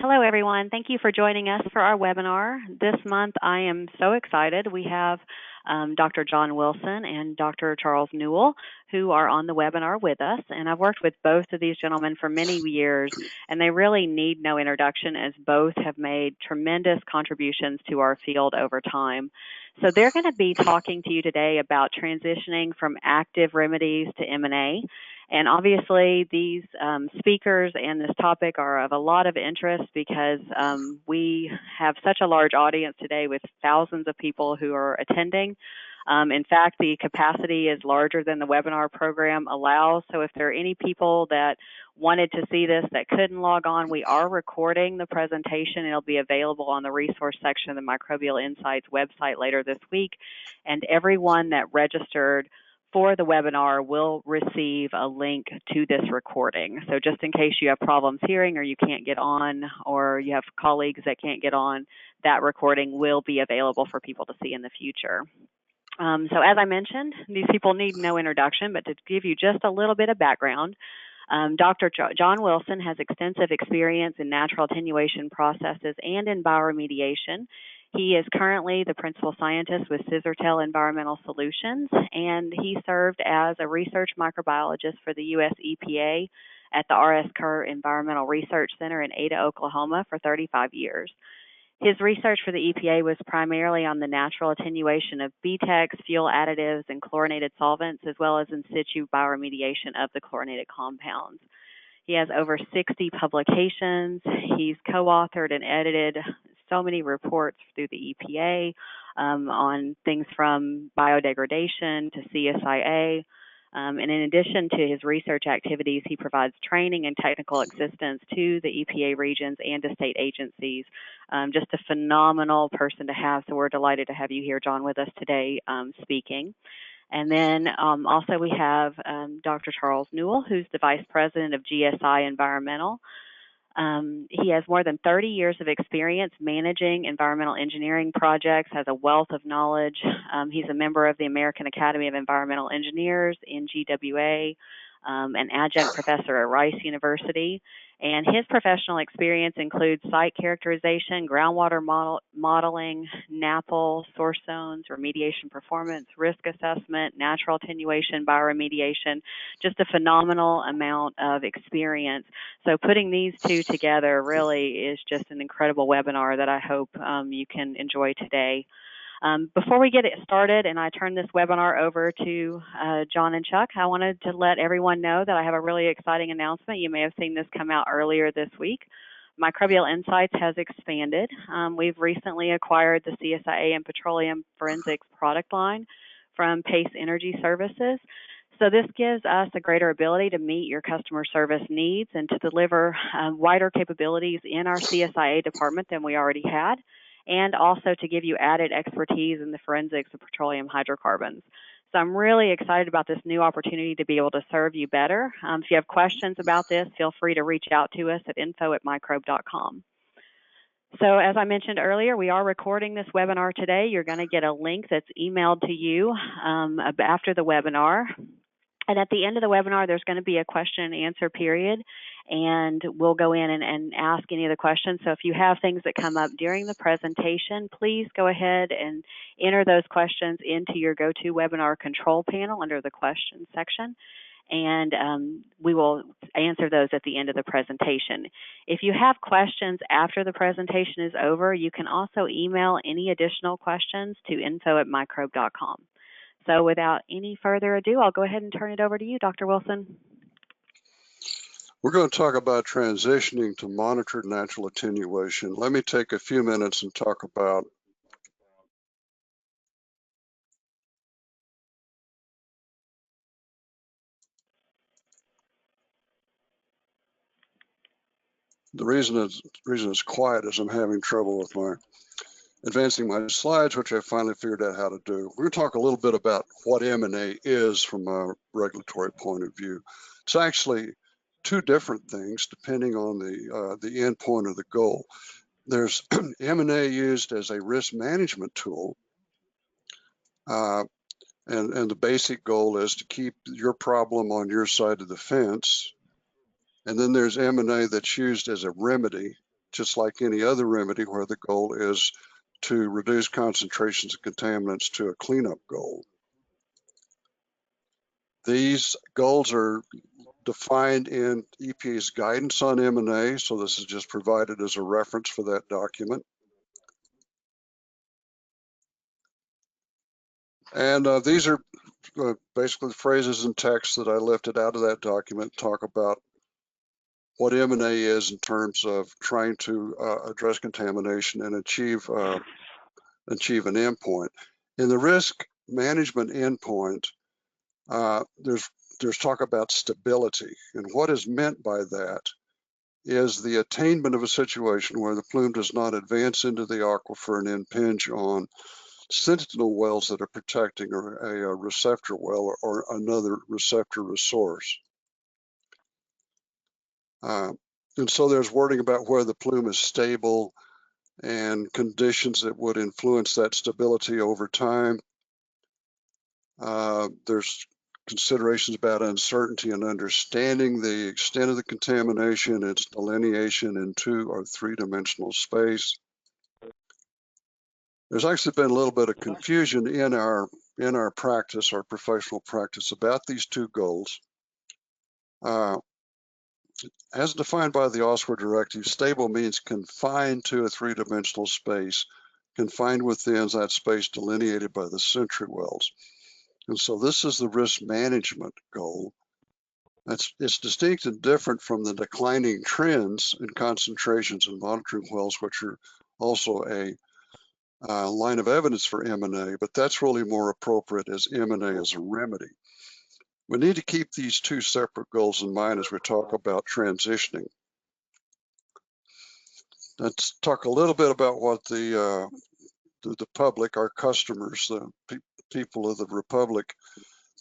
Hello, everyone. Thank you for joining us for our webinar. This month, I am so excited. We have Dr. John Wilson and Dr. Charles Newell, who are on the webinar with us. And I've worked with both of these gentlemen for many years, and they really need no introduction as both have made tremendous contributions to our field over time. So they're going to be talking to you today about transitioning from active remedies to M&A. And obviously, these speakers and this topic are of a lot of interest because we have such a large audience today with thousands of people who are attending. In fact, the capacity is larger than the webinar program allows. So if there are any people that wanted to see this that couldn't log on, we are recording the presentation. It'll be available on the resource section of the Microbial Insights website later this week. And everyone that registered for the webinar will receive a link to this recording. So just in case you have problems hearing or you can't get on or you have colleagues that can't get on, that recording will be available for people to see in the future. So as I mentioned, these people need no introduction, but to give you just a little bit of background, Dr. John Wilson has extensive experience in natural attenuation processes and in bioremediation. He is currently the principal scientist with Scissortail Environmental Solutions, and he served as a research microbiologist for the U.S. EPA at the R.S. Kerr Environmental Research Center in Ada, Oklahoma for 35 years. His research for the EPA was primarily on the natural attenuation of BTEX, fuel additives, and chlorinated solvents, as well as in situ bioremediation of the chlorinated compounds. He has over 60 publications. He's co-authored and edited so many reports through the EPA on things from biodegradation to CSIA. And in addition to his research activities, he provides training and technical assistance to the EPA regions and to state agencies. Just a phenomenal person to have. So we're delighted to have you here, John, with us today speaking. And then also we have Dr. Charles Newell, who's the Vice President of GSI Environmental. He has more than 30 years of experience managing environmental engineering projects, has a wealth of knowledge. He's a member of the American Academy of Environmental Engineers, NGWA, an adjunct professor at Rice University. And his professional experience includes site characterization, groundwater modeling, NAPL, source zones, remediation performance, risk assessment, natural attenuation, bioremediation, just a phenomenal amount of experience. So putting these two together really is just an incredible webinar that I hope you can enjoy today. Before we get it started and I turn this webinar over to John and Chuck, I wanted to let everyone know that I have a really exciting announcement. You may have seen this come out earlier this week. Microbial Insights has expanded. We've recently acquired the CSIA and Petroleum Forensics product line from Pace Energy Services. So this gives us a greater ability to meet your customer service needs and to deliver wider capabilities in our CSIA department than we already had, and also to give you added expertise in the forensics of petroleum hydrocarbons. So I'm really excited about this new opportunity to be able to serve you better. If you have questions about this, feel free to reach out to us at info@microbe.com. So as I mentioned earlier, we are recording this webinar today. You're going to get a link that's emailed to you after the webinar. And at the end of the webinar, there's going to be a question and answer period, and we'll go in and ask any of the questions. So if you have things that come up during the presentation, please go ahead and enter those questions into your GoToWebinar control panel under the questions section, and we will answer those at the end of the presentation. If you have questions after the presentation is over, you can also email any additional questions to info@microbe.com. So without any further ado, I'll go ahead and turn it over to you, Dr. Wilson. We're going to talk about transitioning to monitored natural attenuation. Let me take a few minutes and talk about the reason it's quiet is I'm having trouble with my advancing my slides, which I finally figured out how to do. We're going to talk a little bit about what M&A is from a regulatory point of view. It's actually two different things depending on the end point of the goal. There's M&A used as a risk management tool, and the basic goal is to keep your problem on your side of the fence. And then there's M&A that's used as a remedy just like any other remedy where the goal is to reduce concentrations of contaminants to a cleanup goal. These goals are defined in EPA's guidance on M&A, so this is just provided as a reference for that document. And these are basically the phrases and text that I lifted out of that document, talk about what M&A is in terms of trying to address contamination and achieve an endpoint. In the risk management endpoint, there's talk about stability, and what is meant by that is the attainment of a situation where the plume does not advance into the aquifer and impinge on sentinel wells that are protecting a receptor well or another receptor resource. And so there's wording about where the plume is stable and conditions that would influence that stability over time. There's considerations about uncertainty and understanding the extent of the contamination, its delineation in 2- or 3-dimensional space. There's actually been a little bit of confusion in our practice, our professional practice, about these two goals. As defined by the OSWR directive, stable means confined to a 3-dimensional space, confined within that space delineated by the sentry wells. And so this is the risk management goal. It's distinct and different from the declining trends in concentrations in monitoring wells, which are also a line of evidence for M&A, but that's really more appropriate as M&A as a remedy. We need to keep these two separate goals in mind as we talk about transitioning. Let's talk a little bit about what the public, our customers, the people of the Republic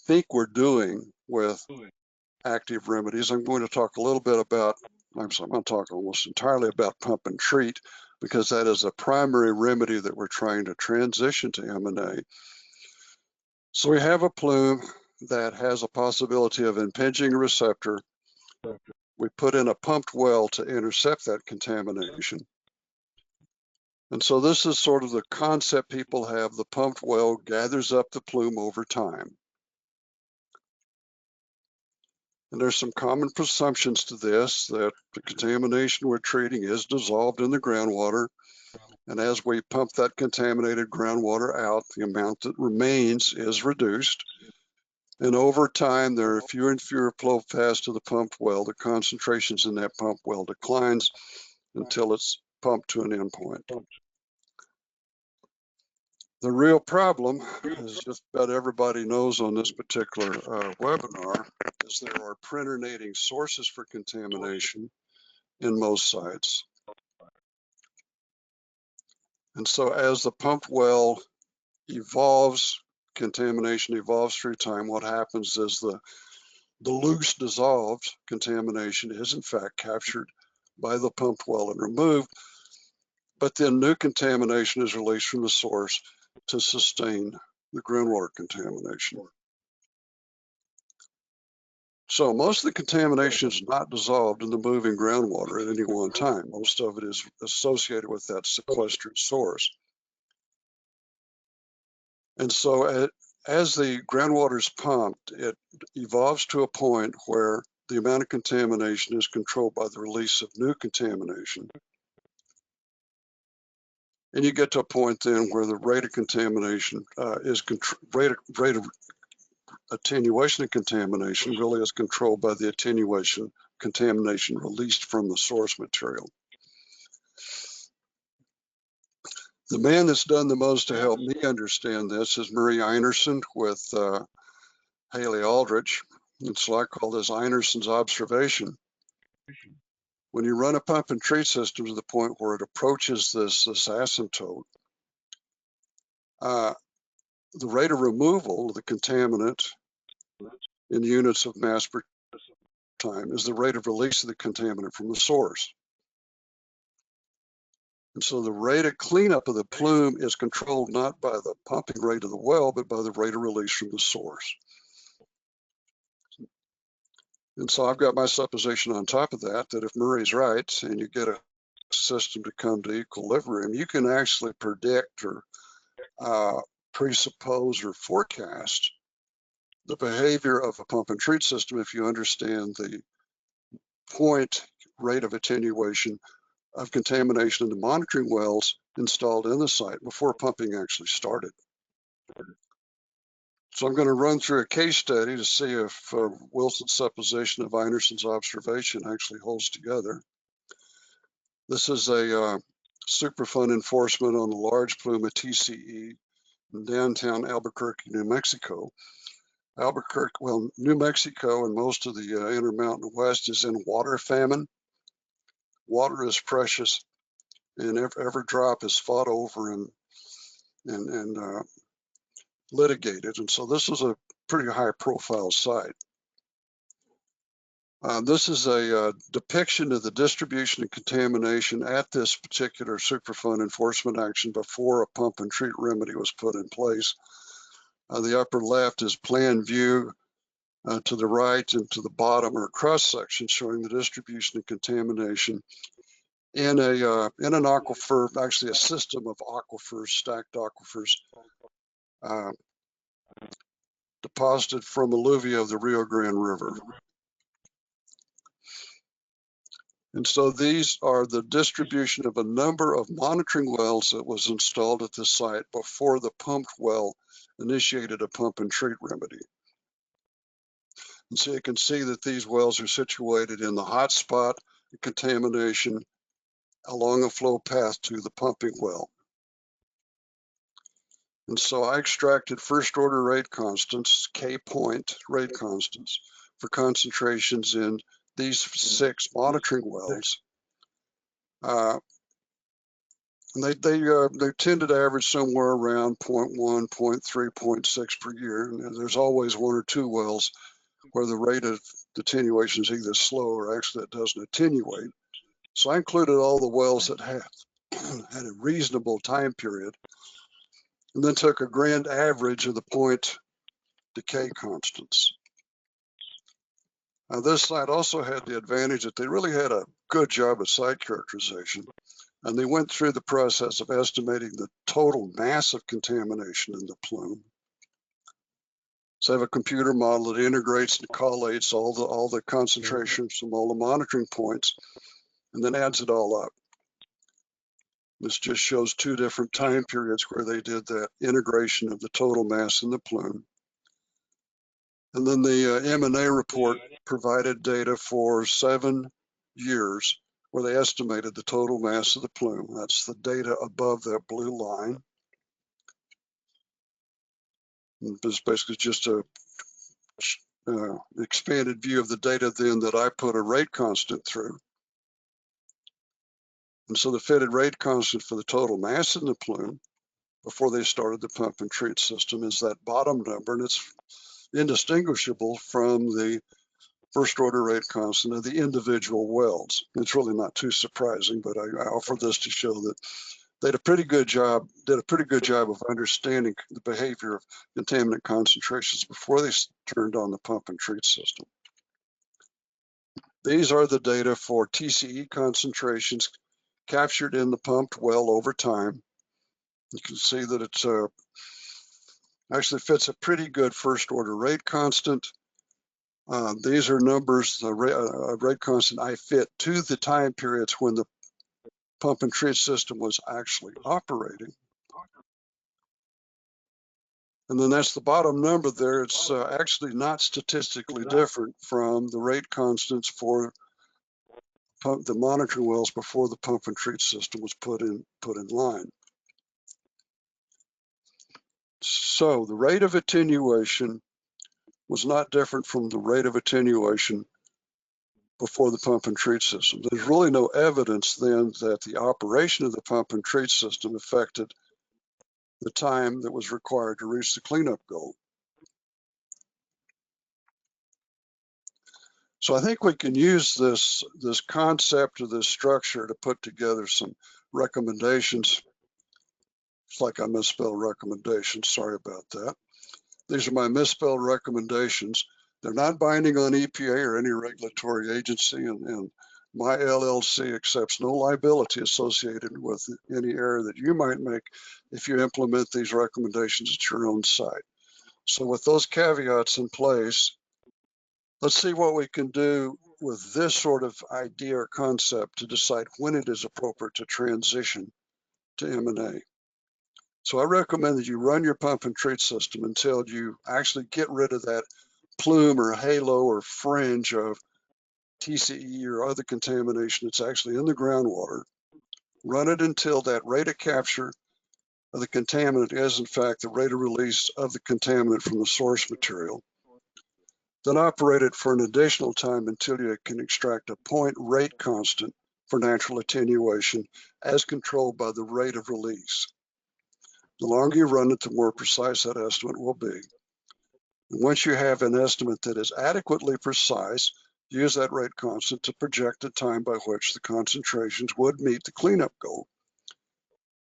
think we're doing with active remedies. I'm going to talk a little bit about, I'm going to talk almost entirely about pump and treat, because that is a primary remedy that we're trying to transition to M&A. So we have a plume that has a possibility of impinging a receptor. We put in a pumped well to intercept that contamination. And so this is sort of the concept people have. The pumped well gathers up the plume over time. And there's some common presumptions to this, that the contamination we're treating is dissolved in the groundwater. And as we pump that contaminated groundwater out, the amount that remains is reduced. And over time, there are fewer and fewer flow paths to the pumped well. The concentrations in that pumped well declines until it's pumped to an endpoint. The real problem, as just about everybody knows on this particular webinar, is there are prenurinating sources for contamination in most sites. And so as the pumped well evolves, contamination evolves through time, what happens is the loose dissolved contamination is in fact captured by the pumped well and removed, but then new contamination is released from the source to sustain the groundwater contamination. So most of the contamination is not dissolved in the moving groundwater at any one time. Most of it is associated with that sequestered source. And so as the groundwater is pumped, it evolves to a point where the amount of contamination is controlled by the release of new contamination. And you get to a point then where the rate of contamination rate of attenuation of contamination really is controlled by the contamination released from the source material. The man that's done the most to help me understand this is Murray Einerson with Haley Aldrich. And so I call this Einerson's observation. When you run a pump and treat system to the point where it approaches this asymptote, the rate of removal of the contaminant in units of mass per time is the rate of release of the contaminant from the source. And so the rate of cleanup of the plume is controlled not by the pumping rate of the well, but by the rate of release from the source. And so I've got my supposition on top of that, that if Murray's right and you get a system to come to equilibrium, you can actually predict or presuppose or forecast the behavior of a pump and treat system if you understand the point rate of attenuation of contamination in the monitoring wells installed in the site before pumping actually started. So I'm going to run through a case study to see if Wilson's supposition of Einerson's observation actually holds together. This is a Superfund enforcement on the large plume of TCE in downtown Albuquerque, New Mexico. New Mexico and most of the Intermountain West is in water famine. Water is precious, and every drop is fought over and litigated. And so this is a pretty high-profile site. This is a depiction of the distribution of contamination at this particular Superfund enforcement action before a pump and treat remedy was put in place. The upper left is plan view. To the right and to the bottom are cross sections showing the distribution of contamination in an aquifer, actually a system of aquifers, stacked aquifers, deposited from alluvia of the Rio Grande River. And so these are the distribution of a number of monitoring wells that was installed at this site before the pumped well initiated a pump and treat remedy. And so you can see that these wells are situated in the hot spot of contamination along a flow path to the pumping well. And so I extracted first order rate constants, K point rate constants, for concentrations in these 6 monitoring wells. And they tended to average somewhere around 0.1, 0.3, 0.6 per year. And there's always 1 or 2 wells where the rate of attenuation is either slow or actually it doesn't attenuate. So I included all the wells that had a reasonable time period, and then took a grand average of the point decay constants. Now, this site also had the advantage that they really had a good job of site characterization, and they went through the process of estimating the total mass of contamination in the plume. So I have a computer model that integrates and collates all the concentrations from all the monitoring points, and then adds it all up. This just shows 2 different time periods where they did that integration of the total mass in the plume. And then the M&A report provided data for 7 years where they estimated the total mass of the plume. That's the data above that blue line. And this basically just a expanded view of the data then that I put a rate constant through. And so the fitted rate constant for the total mass in the plume before they started the pump and treat system is that bottom number, and it's indistinguishable from the first order rate constant of the individual wells. It's really not too surprising, but I offer this to show that they did a pretty good job of understanding the behavior of contaminant concentrations before they turned on the pump and treat system. These are the data for TCE concentrations captured in the pumped well over time. You can see that it's actually fits a pretty good first order rate constant. These are numbers, the rate constant I fit to the time periods when the pump and treat system was actually operating. And then that's the bottom number there. It's actually not statistically different from the rate constants for the monitoring wells before the pump and treat system was put in line. So the rate of attenuation was not different from the rate of attenuation before the pump and treat system. There's really no evidence then that the operation of the pump and treat system affected the time that was required to reach the cleanup goal. So I think we can use this concept or this structure to put together some recommendations. It's like I misspelled recommendations, sorry about that. These are my misspelled recommendations. They're not binding on EPA or any regulatory agency, and My LLC accepts no liability associated with any error that you might make if you implement these recommendations at your own site. So with those caveats in place, let's see what we can do with this sort of idea or concept to decide when it is appropriate to transition to M&A. So I recommend that you run your pump and treat system until you actually get rid of that plume or halo or fringe of TCE or other contamination that's actually in the groundwater. Run it until that rate of capture of the contaminant is in fact the rate of release of the contaminant from the source material. Then operate it for an additional time until you can extract a point rate constant for natural attenuation as controlled by the rate of release. The longer you run it, the more precise that estimate will be. And once you have an estimate that is adequately precise, use that rate constant to project the time by which the concentrations would meet the cleanup goal.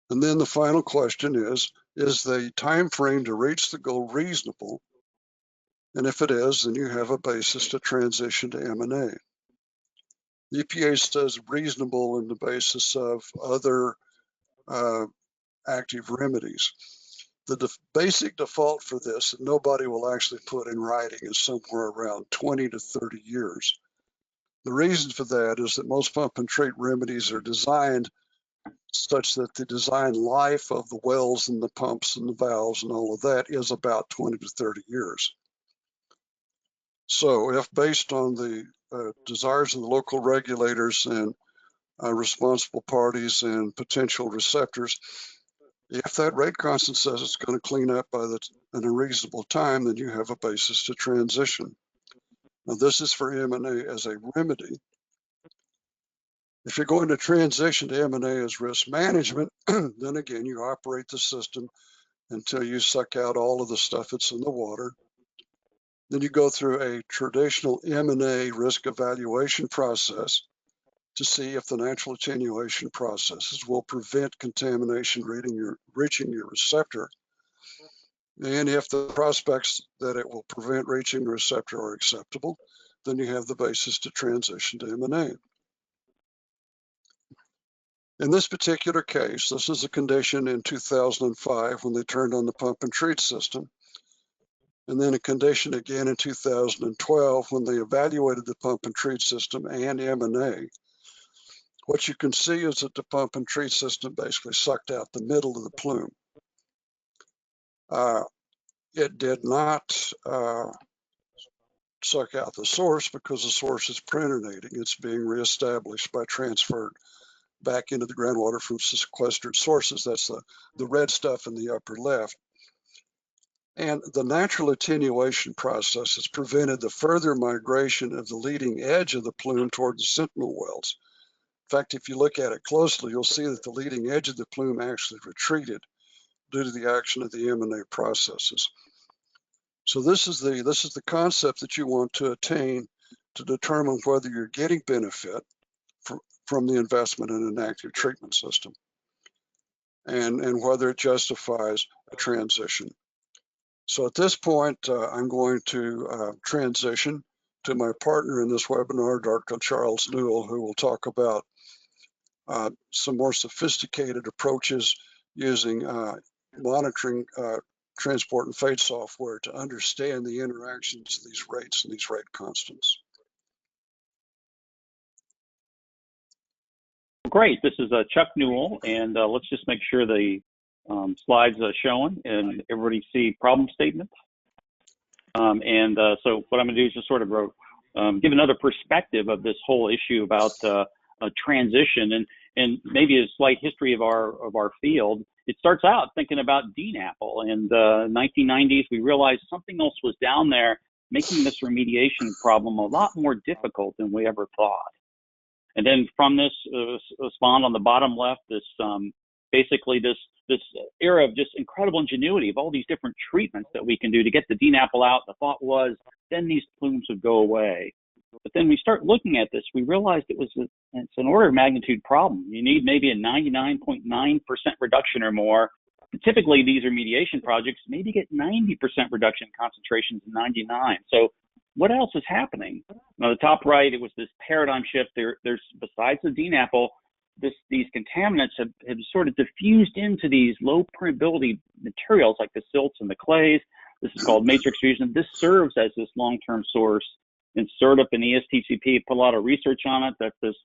And then the final question is the time frame to reach the goal reasonable? And if it is, then you have a basis to transition to M&A. The EPA says reasonable in the basis of other active remedies. The basic default for this that nobody will actually put in writing is somewhere around 20 to 30 years. The reason for that is that most pump and treat remedies are designed such that the design life of the wells and the pumps and the valves and all of that is about 20 to 30 years. So if based on the desires of the local regulators and responsible parties and potential receptors, if that rate constant says it's going to clean up in a reasonable time, then you have a basis to transition. Now, this is for M&A as a remedy. If you're going to transition to M&A as risk management, then again, you operate the system until you suck out all of the stuff that's in the water. Then you go through a traditional M&A risk evaluation process to see if the natural attenuation processes will prevent contamination reaching your receptor. And if the prospects that it will prevent reaching the receptor are acceptable, then you have the basis to transition to M&A. In this particular case, this is a condition in 2005 when they turned on the pump and treat system, and then a condition again in 2012 when they evaluated the pump and treat system and M&A. What you can see is that the pump and treat system basically sucked out the middle of the plume. It did not suck out the source because the source is prenurinating. It's being reestablished by transfer back into the groundwater from sequestered sources. That's the red stuff in the upper left. And the natural attenuation process has prevented the further migration of the leading edge of the plume toward the sentinel wells. In fact, if you look at it closely, you'll see that the leading edge of the plume actually retreated due to the action of the M&A processes. So this is the concept that you want to attain to determine whether you're getting benefit from the investment in an active treatment system and whether it justifies a transition. So at this point, I'm going to transition to my partner in this webinar, Dr. Charles Newell, who will talk about some more sophisticated approaches using monitoring transport and fate software to understand the interactions of these rates and these rate constants. Great. This is Chuck Newell, and let's just make sure the slides are showing and everybody see problem statements. So what I'm going to do is just sort of give another perspective of this whole issue about a transition and maybe a slight history of our field. It starts out thinking about DNAPL, and in the 1990s we realized something else was down there, making this remediation problem a lot more difficult than we ever thought. And then from this spawned on the bottom left this basically this era of just incredible ingenuity of all these different treatments that we can do to get the DNAPL out. The thought was then these plumes would go away. But then we start looking at this, we realized it's an order of magnitude problem. You need maybe a 99.9% reduction or more. And typically these remediation projects maybe get 90% reduction in concentrations in 99. So what else is happening? On the top right, it was this paradigm shift. There's besides the DNAPL, these contaminants have sort of diffused into these low permeability materials like the silts and the clays. This is called matrix fusion. This serves as this long-term source. And CERTIP and ESTCP put a lot of research on it. That's this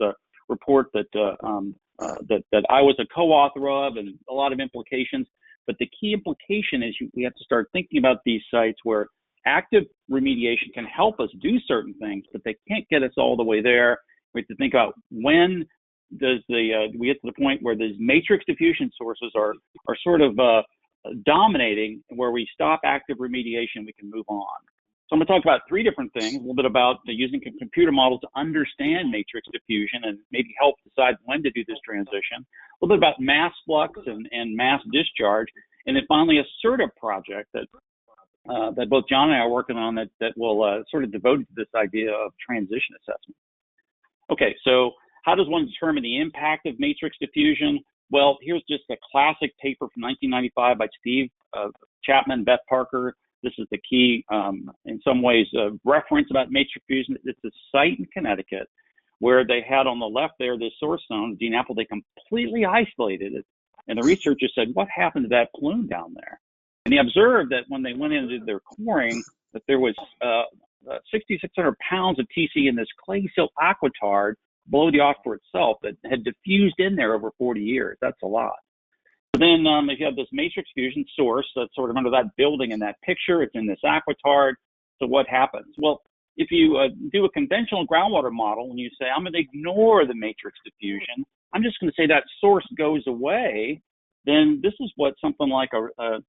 report that I was a co-author of, and a lot of implications. But the key implication is we have to start thinking about these sites where active remediation can help us do certain things, but they can't get us all the way there. We have to think about when does we get to the point where these matrix diffusion sources are sort of dominating, where we stop active remediation, we can move on. So I'm going to talk about three different things, a little bit about using a computer model to understand matrix diffusion and maybe help decide when to do this transition, a little bit about mass flux and mass discharge, and then finally a CERTIP project that both John and I are working on that will sort of devote to this idea of transition assessment. Okay, so how does one determine the impact of matrix diffusion? Well, here's just a classic paper from 1995 by Steve Chapman, Beth Parker. This is the key, in some ways, reference about matrix diffusion. It's a site in Connecticut where they had on the left there this source zone, DNAPL. They completely isolated it. And the researchers said, what happened to that plume down there? And they observed that when they went into their coring, that there was 6,600 pounds of TC in this clay silt aquitard below the aquifer itself that had diffused in there over 40 years. That's a lot. So then if you have this matrix fusion source that's sort of under that building in that picture, it's in this aquitard. So what happens? Well, if you do a conventional groundwater model and you say, I'm going to ignore the matrix diffusion, I'm just going to say that source goes away, then this is what something like a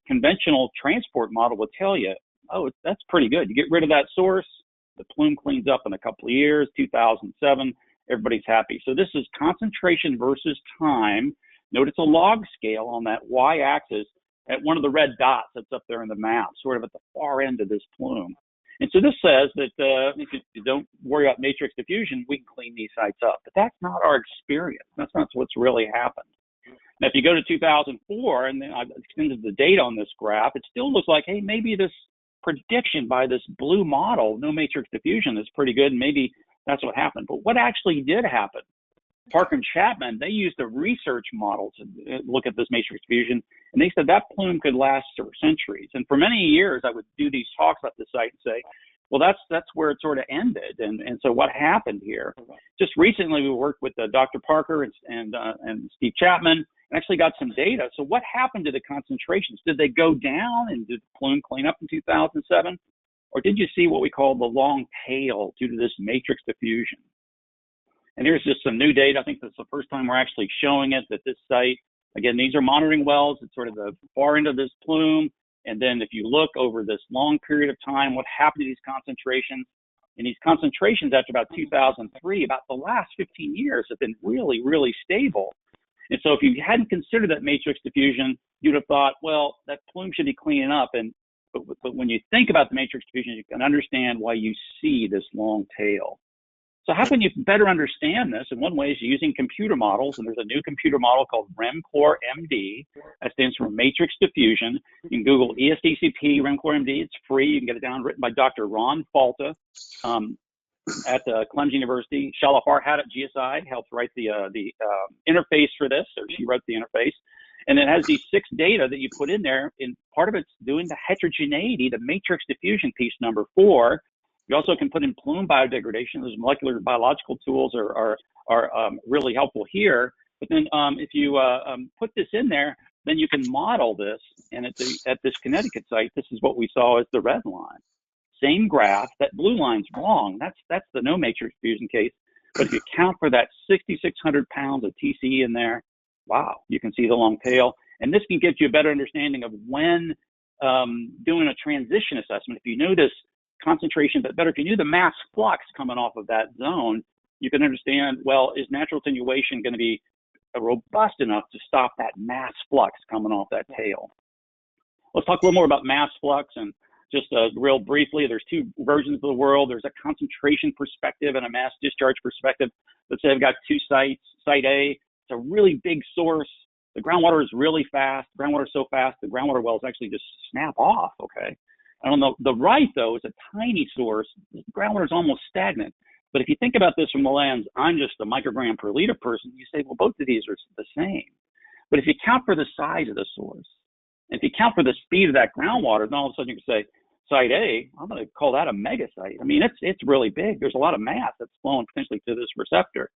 conventional transport model would tell you. Oh, that's pretty good. You get rid of that source, the plume cleans up in a couple of years, 2007, everybody's happy. So this is concentration versus time. Note it's a log scale on that y-axis at one of the red dots that's up there in the map, sort of at the far end of this plume. And so this says that if you don't worry about matrix diffusion, we can clean these sites up. But that's not our experience. That's not what's really happened. Now, if you go to 2004, and then I've extended the data on this graph, it still looks like, hey, maybe this prediction by this blue model, no matrix diffusion, is pretty good, and maybe that's what happened. But what actually did happen? Parker and Chapman, they used a research model to look at this matrix diffusion, and they said that plume could last for centuries. And for many years, I would do these talks at the site and say, well, that's where it sort of ended. And so what happened here? Just recently, we worked with Dr. Parker and Steve Chapman, and actually got some data. So what happened to the concentrations? Did they go down, and did the plume clean up in 2007? Or did you see what we call the long tail due to this matrix diffusion? And here's just some new data. I think this is the first time we're actually showing it, that this site, again, these are monitoring wells. It's sort of the far end of this plume. And then if you look over this long period of time, what happened to these concentrations? And these concentrations after about 2003, about the last 15 years, have been really, really stable. And so if you hadn't considered that matrix diffusion, you'd have thought, well, that plume should be cleaning up. But when you think about the matrix diffusion, you can understand why you see this long tail. So how can you better understand this? And one way is using computer models. And there's a new computer model called RemCore MD. That stands for matrix diffusion. You can Google ESTCP RemCore MD. It's free. You can get it down, written by Dr. Ron Falta at Clemson University. Shala Farhat at GSI helped write the interface for this, or she wrote the interface. And it has these 6 data that you put in there, and part of it's doing the heterogeneity, the matrix diffusion piece, number 4. You also can put in plume biodegradation. Those molecular biological tools are really helpful here. But then if you put this in there, then you can model this. And at this Connecticut site, this is what we saw as the red line. Same graph. That blue line's wrong. That's the no matrix diffusion case. But if you count for that 6,600 pounds of TCE in there, wow, you can see the long tail. And this can give you a better understanding of when doing a transition assessment. If you know this concentration, but better, if you knew the mass flux coming off of that zone, you can understand, well, is natural attenuation going to be robust enough to stop that mass flux coming off that tail? Let's talk a little more about mass flux, and just real briefly, there's 2 versions of the world. There's a concentration perspective and a mass discharge perspective. Let's say I've got 2 sites. Site A, it's a really big source. The groundwater is really fast. The groundwater is so fast, the groundwater wells actually just snap off, okay? And on the right, though, is a tiny source. The groundwater is almost stagnant. But if you think about this from the lens, I'm just a microgram per liter person, you say, well, both of these are the same. But if you count for the size of the source, if you count for the speed of that groundwater, then all of a sudden you can say, site A, I'm going to call that a mega site. I mean, it's really big. There's a lot of mass that's flowing potentially to this receptor.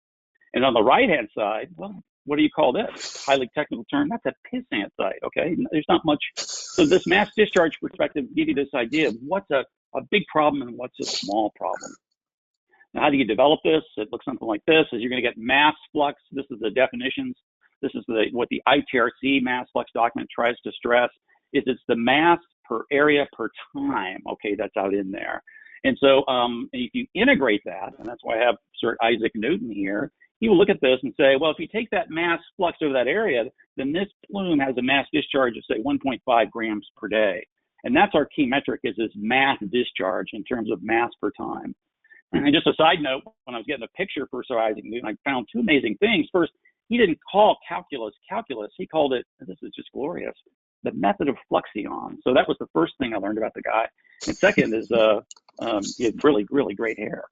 And on the right-hand side, well, what do you call this? Highly technical term, that's a pissant site, okay? There's not much. So this mass discharge perspective gives you this idea of what's a big problem and what's a small problem. Now, how do you develop this? It looks something like this, is you're going to get mass flux. This is the definitions. This is what the ITRC mass flux document tries to stress, is it's the mass per area per time, okay, that's out in there. And so if you integrate that, and that's why I have Sir Isaac Newton here, he will look at this and say, well, if you take that mass flux over that area, then this plume has a mass discharge of, say, 1.5 grams per day. And that's our key metric, is this mass discharge in terms of mass per time. And just a side note, when I was getting a picture for Sir Isaac Newton, I found two amazing things. First, he didn't call calculus. He called it, this is just glorious, the method of fluxion. So that was the first thing I learned about the guy. And second is he had really, really great hair.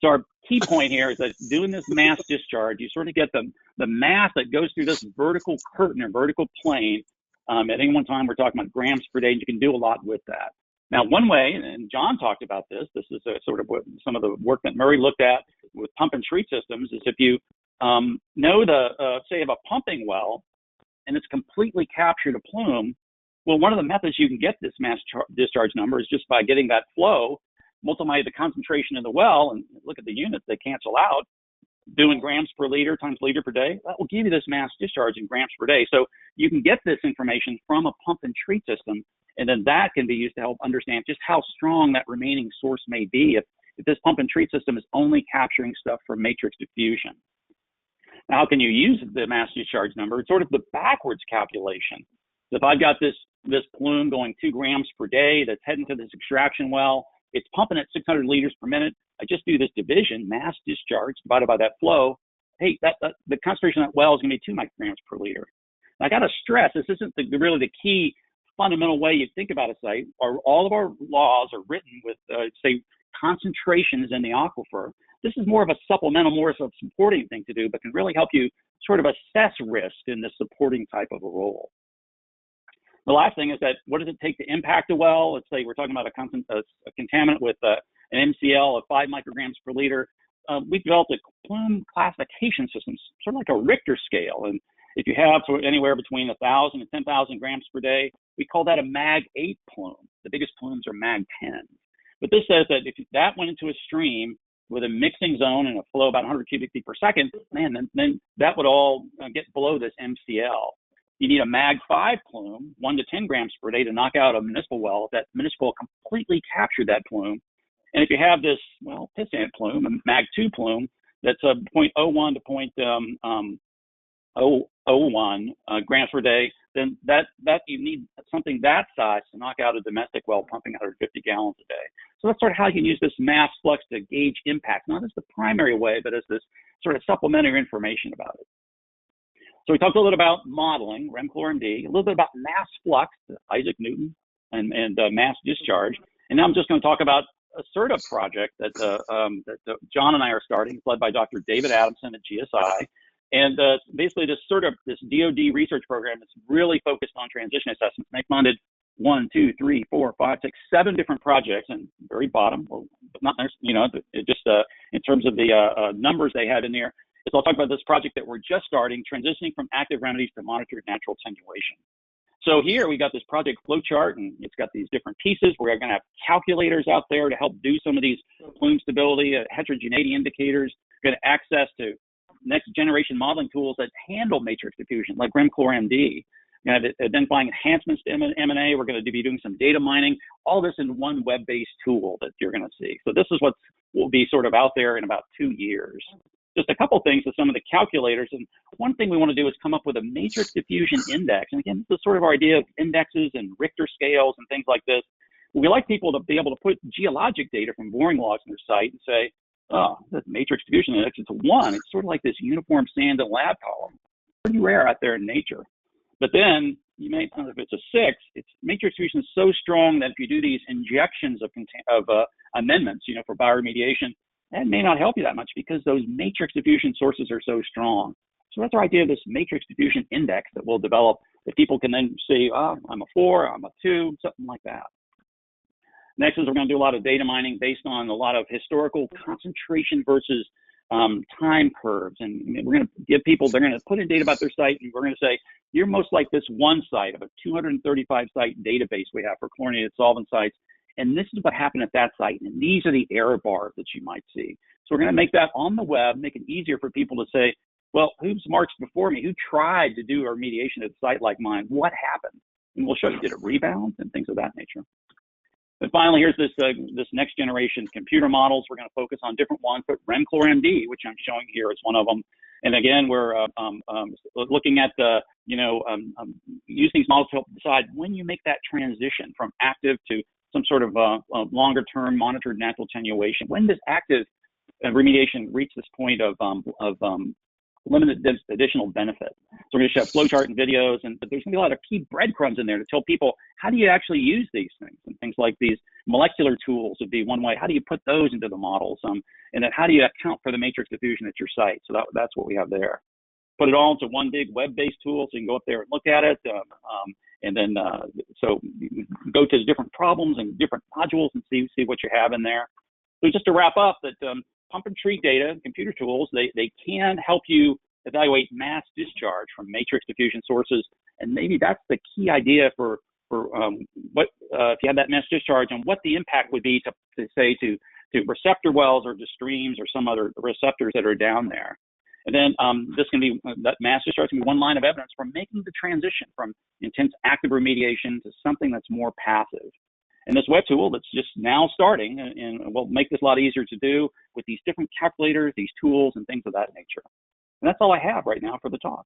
So our key point here is that doing this mass discharge, you sort of get the mass that goes through this vertical curtain or vertical plane. At any one time, we're talking about grams per day, and you can do a lot with that. Now, one way, and John talked about this is sort of what some of the work that Murray looked at with pump and treat systems, is if you know say of a pumping well, and it's completely captured a plume, well, one of the methods you can get this mass discharge number is just by getting that flow, multiply the concentration in the well, and look at the units, they cancel out, doing grams per liter times liter per day, that will give you this mass discharge in grams per day. So you can get this information from a pump and treat system, and then that can be used to help understand just how strong that remaining source may be if this pump and treat system is only capturing stuff from matrix diffusion. Now, how can you use the mass discharge number? It's sort of the backwards calculation. So if I've got this plume going 2 grams per day that's heading to this extraction well, it's pumping at 600 liters per minute. I just do this division, mass discharge divided by that flow. Hey, the concentration of that well is going to be 2 micrograms per liter. Now, I got to stress, this isn't really the key fundamental way you think about a site. All of our laws are written with, say, concentrations in the aquifer. This is more of a supplemental, more of a supporting thing to do, but can really help you sort of assess risk in this supporting type of a role. The last thing is that what does it take to impact a well? Let's say we're talking about a contaminant with an MCL of 5 micrograms per liter. We've developed a plume classification system, sort of like a Richter scale. And if you have anywhere between 1,000 and 10,000 grams per day, we call that a MAG 8 plume. The biggest plumes are MAG 10. But this says that if that went into a stream with a mixing zone and a flow about 100 cubic feet per second, man, then that would all get below this MCL. You need a MAG 5 plume, 1 to 10 grams per day, to knock out a municipal well. If that municipal completely captured that plume. And if you have this, well, pissant plume, a MAG 2 plume, that's a 0.01 to 0.001 grams per day, then that you need something that size to knock out a domestic well pumping 150 gallons a day. So that's sort of how you can use this mass flux to gauge impact, not as the primary way, but as this sort of supplementary information about it. So we talked a little bit about modeling, REM-ChlorMD, a little bit about mass flux, Isaac Newton, and mass discharge. And now I'm just going to talk about a CERTA project that John and I are starting, led by Dr. David Adamson at GSI. And basically this DoD research program is really focused on transition assessments. And they funded 1, 2, 3, 4, 5, 6, 7 different projects, and very bottom, well, not just in terms of the numbers they had in there. So I'll talk about this project that we're just starting, transitioning from active remedies to monitored natural attenuation. So here we got this project flow chart, and it's got these different pieces. We're going to have calculators out there to help do some of these plume stability, heterogeneity indicators, going to access to next generation modeling tools that handle matrix diffusion, like REM-ChlorMD. We're going to identifying enhancements to M&A. We're going to be doing some data mining, all this in one web-based tool that you're going to see. So this is what will be sort of out there in about 2 years. Just a couple things with some of the calculators. And one thing we want to do is come up with a matrix diffusion index. And again, this is sort of our idea of indexes and Richter scales and things like this. We like people to be able to put geologic data from boring logs in their site and say, oh, the matrix diffusion index is 1. It's sort of like this uniform sand and lab column. Pretty rare out there in nature. But then you may, if it's a 6, its matrix diffusion is so strong that if you do these injections of amendments, for bioremediation, that may not help you that much because those matrix diffusion sources are so strong. So that's our idea of this matrix diffusion index that we'll develop that people can then say, oh, I'm a 4, I'm a 2, something like that. Next is we're going to do a lot of data mining based on a lot of historical concentration versus time curves. And we're going to give people, they're going to put in data about their site, and we're going to say, you're most like this one site of a 235 site database we have for chlorinated solvent sites. And this is what happened at that site. And these are the error bars that you might see. So we're going to make that on the web, make it easier for people to say, well, who's marched before me? Who tried to do a remediation at a site like mine? What happened? And we'll show you, did it rebound and things of that nature. And finally, here's this next generation computer models. We're going to focus on different ones, but RemChlorMD, which I'm showing here, is one of them. And again, we're looking at use these models to help decide when you make that transition from active to some sort of longer term monitored natural attenuation. When does active remediation reach this point of limited additional benefit? So we're going to show flowchart and videos, but there's going to be a lot of key breadcrumbs in there to tell people how do you actually use these things, and things like these molecular tools would be one way. How do you put those into the models? And then how do you account for the matrix diffusion at your site? So that's what we have there. Put it all into one big web-based tool so you can go up there and look at it. And then so you go to the different problems and different modules and see what you have in there. So just to wrap up, that pump and treat data, computer tools, they can help you evaluate mass discharge from matrix diffusion sources. And maybe that's the key idea for what, if you have that mass discharge, and what the impact would be to receptor wells or to streams or some other receptors that are down there. And then this can be, that mass discharge can be one line of evidence for making the transition from intense active remediation to something that's more passive. And this web tool that's just now starting, and we'll make this a lot easier to do with these different calculators, these tools, and things of that nature. And that's all I have right now for the talk.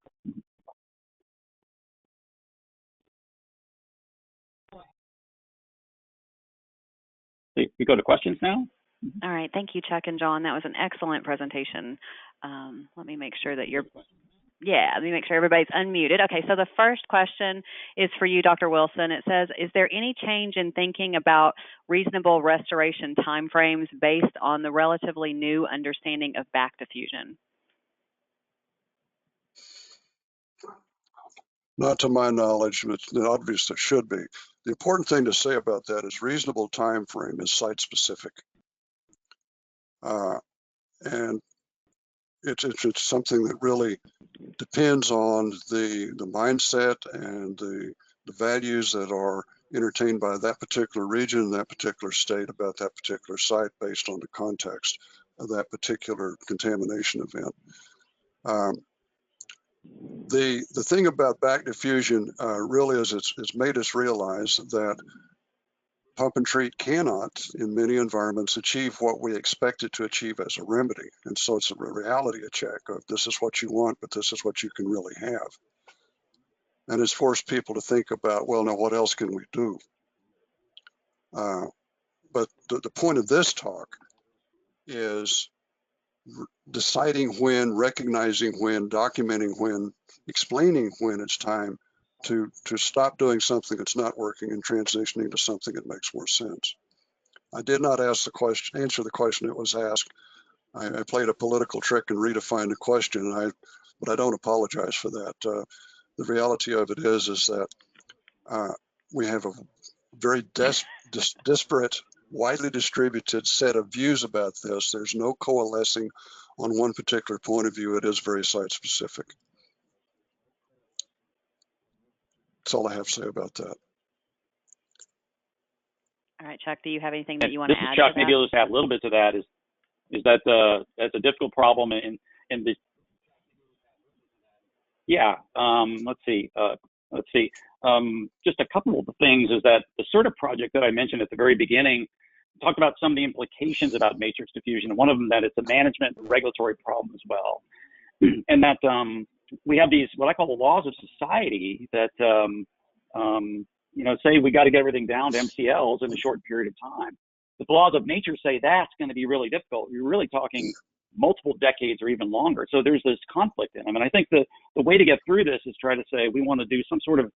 We go to questions now. All right. Thank you, Chuck and John. That was an excellent presentation. Let me make sure that let me make sure everybody's unmuted. Okay, so the first question is for you, Dr. Wilson. It says, is there any change in thinking about reasonable restoration timeframes based on the relatively new understanding of back diffusion? Not to my knowledge, but it's obvious there should be. The important thing to say about that is reasonable time frame is site specific. And it's something that really depends on the mindset and the values that are entertained by that particular region, that particular state about that particular site based on the context of that particular contamination event. The thing about back diffusion really is it's made us realize that pump and treat cannot, in many environments, achieve what we expect it to achieve as a remedy. And so it's a reality check of this is what you want, but this is what you can really have. And it's forced people to think about, well, now what else can we do? But the point of this talk is deciding when, recognizing when, documenting when, explaining when it's time to stop doing something that's not working and transitioning to something that makes more sense. I did not answer the question that was asked. I played a political trick and redefined the question, but I don't apologize for that. The reality of it is that we have a very disparate, widely distributed set of views about this. There's no coalescing on one particular point of view. It is very site specific. That's all I have to say about that. All right, Chuck, do you have anything that you want to add? Chuck, to maybe I'll just add a little bit to that. Is that that's a difficult problem in the let's see. Just a couple of the things is that the sort of project that I mentioned at the very beginning talked about some of the implications about matrix diffusion. And one of them that it's a management and regulatory problem as well, and that we have these what I call the laws of society that say we got to get everything down to MCLs in a short period of time. But the laws of nature say that's going to be really difficult. You're really talking multiple decades or even longer. So there's this conflict in them. And I think the way to get through this is try to say we want to do some sort of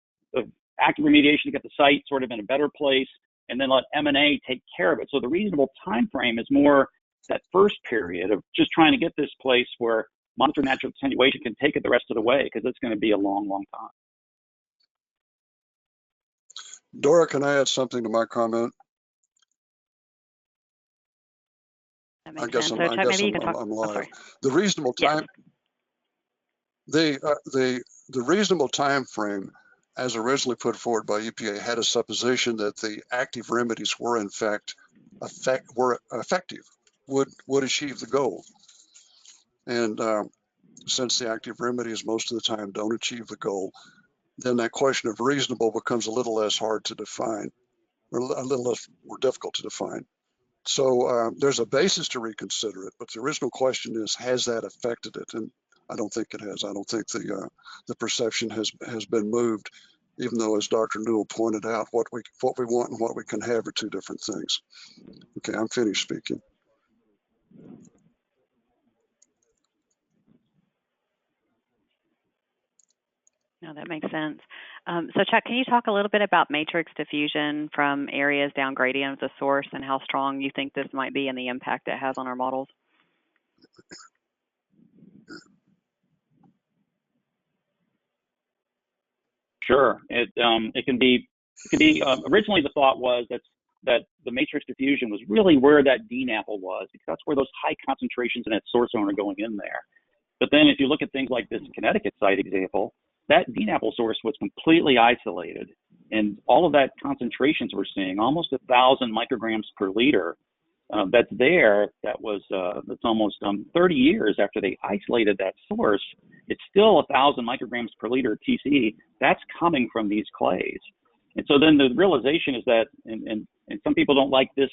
active remediation to get the site sort of in a better place, and then let M&A take care of it. So the reasonable time frame is more that first period of just trying to get this place where monitored natural attenuation can take it the rest of the way, because it's going to be a long, long time. Dora, can I add something to my comment? I guess I'm live. The reasonable time, the reasonable time frame, as originally put forward by EPA, had a supposition that the active remedies were in fact effective, would achieve the goal. And since the active remedies most of the time don't achieve the goal, then that question of reasonable becomes a little less hard to define, or a little less more difficult to define. So there's a basis to reconsider it, but the original question is, has that affected it? And I don't think it has. I don't think the perception has been moved, even though, as Dr. Newell pointed out, what we want and what we can have are two different things. Okay, I'm finished speaking. No, that makes sense. So Chuck, can you talk a little bit about matrix diffusion from areas down gradient of the source and how strong you think this might be and the impact it has on our models? Sure. It can be originally the thought was that the matrix diffusion was really where that DNAPL was, because that's where those high concentrations in that source zone are going in there. But then if you look at things like this Connecticut site example, that DNAPL source was completely isolated, and all of that concentrations we're seeing, almost 1,000 micrograms per liter, that's there. That's almost 30 years after they isolated that source. It's still 1,000 micrograms per liter TCE. That's coming from these clays. And so then the realization is that, and some people don't like this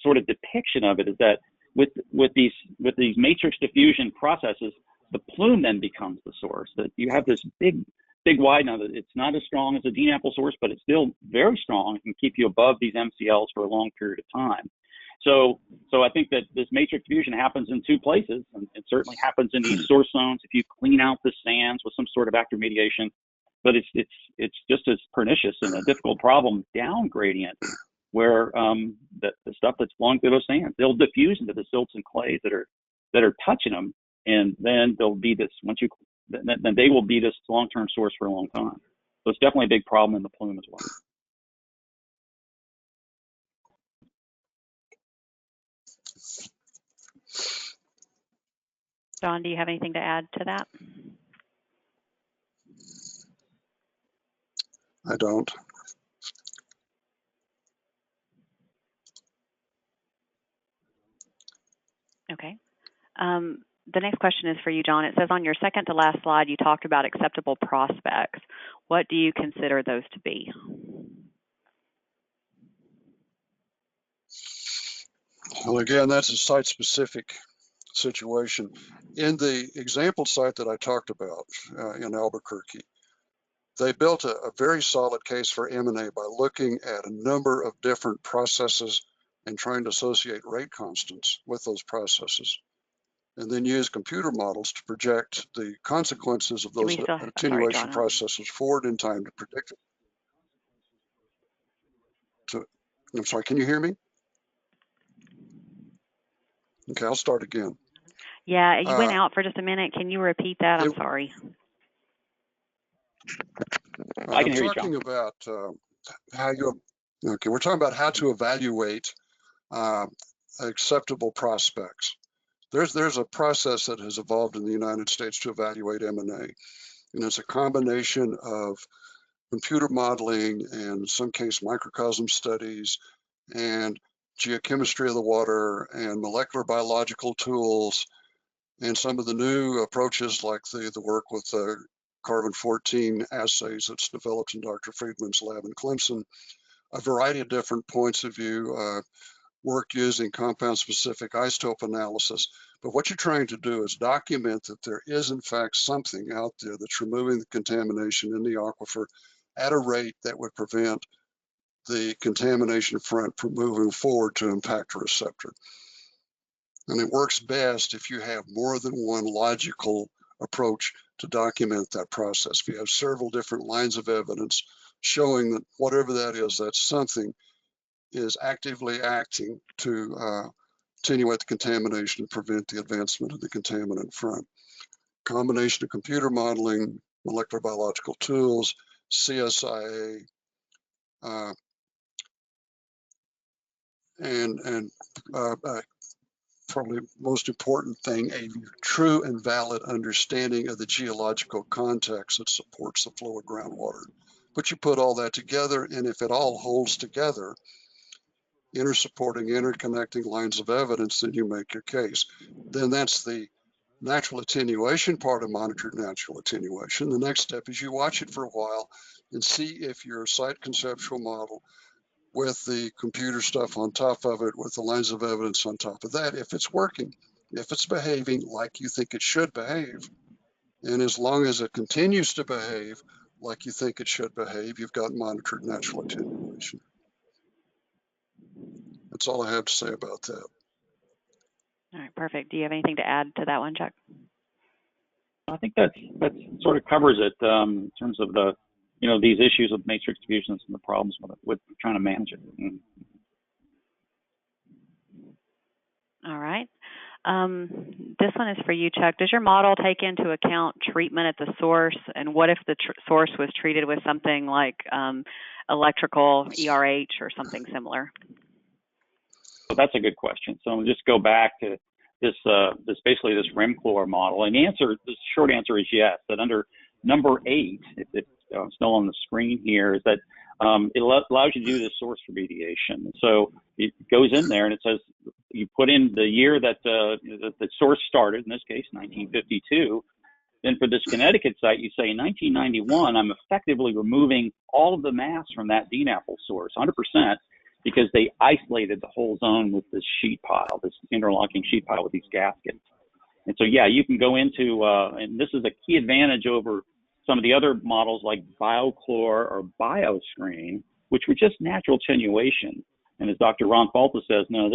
sort of depiction of it, is that with these matrix diffusion processes, the plume then becomes the source. That you have this big wide. Now, that it's not as strong as a DNAPL source, but it's still very strong. It can keep you above these MCLs for a long period of time. So I think that this matrix diffusion happens in two places, and it certainly happens in these source zones if you clean out the sands with some sort of active remediation. But it's just as pernicious and a difficult problem down gradient, where the stuff that's flowing through those sands, they'll diffuse into the silts and clays that are touching them, and then they'll be this then they will be this long-term source for a long time. So it's definitely a big problem in the plume as well. John, do you have anything to add to that? I don't. Okay. The next question is for you, John. It says on your second to last slide, you talked about acceptable prospects. What do you consider those to be? Well, again, that's a site-specific situation. In the example site that I talked about in Albuquerque, they built a very solid case for M&A by looking at a number of different processes and trying to associate rate constants with those processes, and then use computer models to project the consequences of those attenuation processes forward in time to predict it. I'm sorry, can you hear me? Okay, I'll start again. Yeah, you went out for just a minute. Can you repeat that? I'm sorry. I can hear you, John. We're talking about we're talking about how to evaluate acceptable prospects. There's a process that has evolved in the United States to evaluate M&A, and it's a combination of computer modeling and, in some case, microcosm studies and geochemistry of the water and molecular biological tools, and some of the new approaches like the work with carbon-14 assays that's developed in Dr. Friedman's lab in Clemson, a variety of different points of view, work using compound-specific isotope analysis. But what you're trying to do is document that there is, in fact, something out there that's removing the contamination in the aquifer at a rate that would prevent the contamination front from moving forward to impact a receptor. And it works best if you have more than one logical approach to document that process. If you have several different lines of evidence showing that whatever that is, that something is actively acting to attenuate the contamination and prevent the advancement of the contaminant front. Combination of computer modeling, molecular biological tools, CSIA, and probably most important thing, a true and valid understanding of the geological context that supports the flow of groundwater. But you put all that together, and if it all holds together, intersupporting, interconnecting lines of evidence, then you make your case. Then that's the natural attenuation part of monitored natural attenuation. The next step is you watch it for a while and see if your site conceptual model with the computer stuff on top of it, with the lines of evidence on top of that, if it's working, if it's behaving like you think it should behave. And as long as it continues to behave like you think it should behave, you've got monitored natural attenuation. That's all I have to say about that. All right, perfect. Do you have anything to add to that one, Chuck? I think that sort of covers it in terms of the, these issues with matrix diffusions and the problems with trying to manage it. All right. This one is for you, Chuck. Does your model take into account treatment at the source? And what if the source was treated with something like electrical ERH or something similar? So that's a good question. So I'll just go back to this basically this REMChlor model. And the short answer is yes, that under number 8, if it's still on the screen here, is that it allows you to do this source remediation. So it goes in there and it says you put in the year that the source started, in this case, 1952. Then for this Connecticut site, you say in 1991, I'm effectively removing all of the mass from that DNAPL source, 100%, because they isolated the whole zone with this sheet pile, this interlocking sheet pile with these gaskets. And so, yeah, you can go into, and this is a key advantage over some of the other models like BioChlor or BioScreen, which were just natural attenuation. And as Dr. Ron Falta says, no,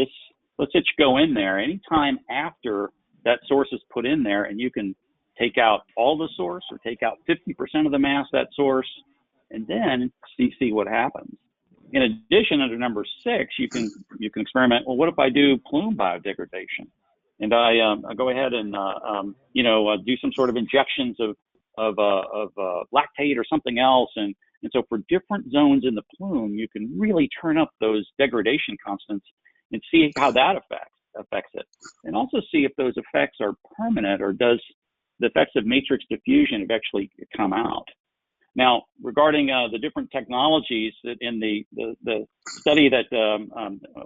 let's just go in there anytime after that source is put in there, and you can take out all the source or take out 50% of the mass of that source, and then see what happens. In addition, under number 6, you can experiment. Well, what if I do plume biodegradation, and I go ahead and do some sort of injections of lactate or something else, and so for different zones in the plume, you can really turn up those degradation constants and see how that affects it, and also see if those effects are permanent or does the effects of matrix diffusion eventually come out. Now, regarding the different technologies that in the study that